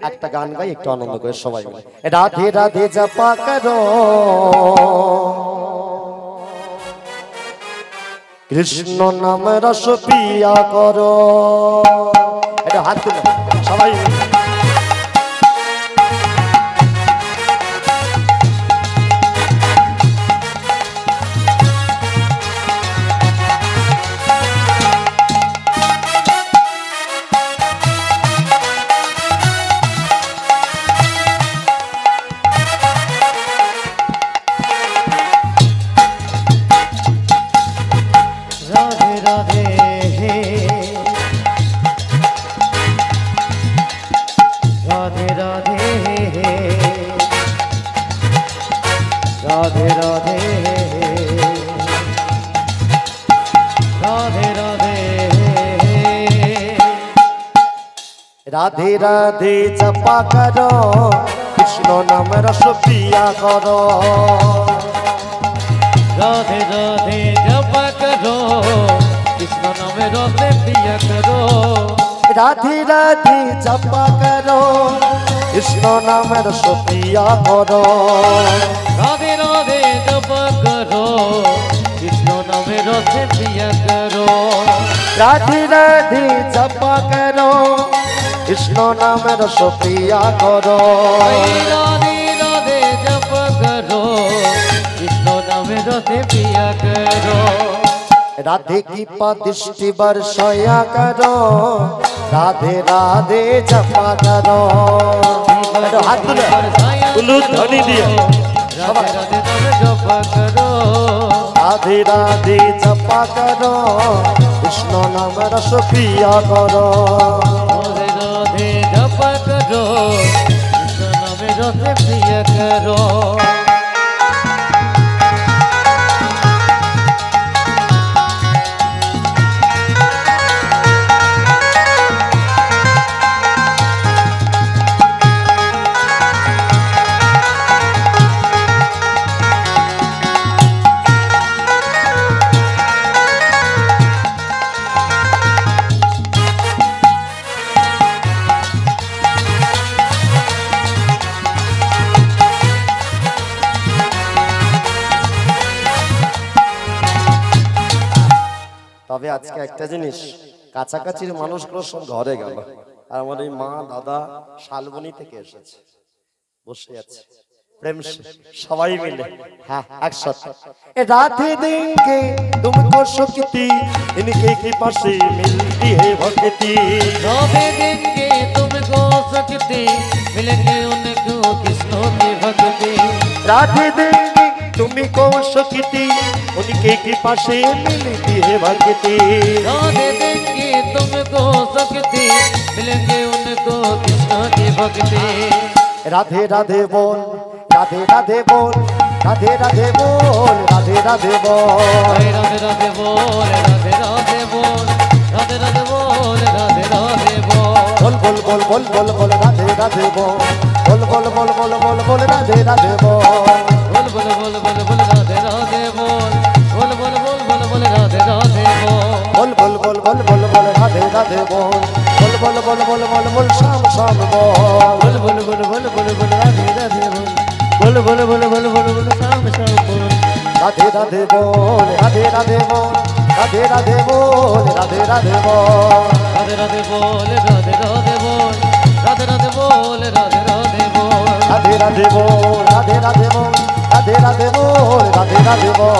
একটা গান গাই একটু আনন্দ করে সবাই মিলে। রাধে রাধে জপা করো কৃষ্ণ নাম রস পিয়া করো। এটা হাত তুলে সবাই মিলে। राधे राधे राधे राधे राधे राधे जपा करो कृष्ण नाम रस पिया करो। राधे राधे जपा करो कृष्ण नाम रस पिया करो। राधे राधे जपा करो कृष्ण नाम रस पिया करो। राधे राधे जपा करो कृष्ण नाम रस पिया करो। राधे राधे जपा करो कृष्ण नाम रस पिया करो। राधे राधे जपा करो कृष्ण नाम रस पिया करो। राधे की दृष्टि बरसाया करो राधे राधे जपा करो। हाथ तुले ध्वनि दिए राधे राधे जपा करो। राधे राधे जपा करो कृष्ण नाम रस पिया करो। राधे राधे जपा करो कृष्ण नाम रस पिया करो। তবে আজকে একটা জিনিস কাছাকাছির মানুষগুলো সব ঘরে গেল আর আমার এই মা দাদা শালবনি থেকে এসেছে বসে আছে প্রেম সবাই মিলে হ্যাঁ একসাথে। राधे देंगे तुमको शक्ति इनके कृपा से मिलती है भक्ति। राधे देंगे तुमको शक्ति मिलेंगे उनको कृष्ण की भक्ति। राधे देंगे तुमको शक्ति उनके कृपा से मिलती है भक्ति। राधे देंगे तुमको शक्ति मिलेंगे उनको कृष्ण की भक्ति। राधे राधे बोल राधे राधे बोल राधे राधे बोल राधे राधे बोल। राधे राधे बोल राधे राधे बोल राधे राधे बोल राधे राधे बोल। बोल बोल बोल बोल बोल बोल राधे राधे बोल बोल बोल बोल बोल बोल बोल राधे राधे बोल। बोल बोल बोल बोल बोल राधे राधे बोल बोल बोल बोल बोल बोल राधे राधे बोल। बोल बोल बोल बोल बोल बोल राधे राधे बोल बोल बोल बोल बोल बोल बोल शाम शाम बोल। बोल बोल बोल बोल बोल बोल राधे राधे बोल बोल बोल बोल बोल बोल बोल शाम शाम बोल। राधे राधे बोल राधे राधे बोल राधे राधे बोल राधे राधे बोल। राधे राधे बोल राधे राधे बोल राधे राधे बोल राधे राधे बोल। राधे राधे बोल राधे राधे बोल राधे राधे बोल राधे राधे बोल।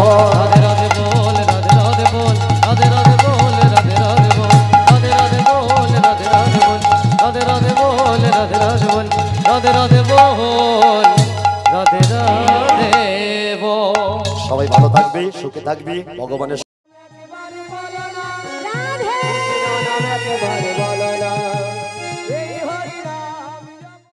राधे राधे बोल राधे राधे बोल राधे राधे बोल राधे राधे बोल राधे राधे बोल राधे राधे बोल राधे राधे बोल राधे राधे बोल राधे राधे बोल राधे राधे बोल। সবাই ভালো থাকবে সুখে থাকবে ভগবানের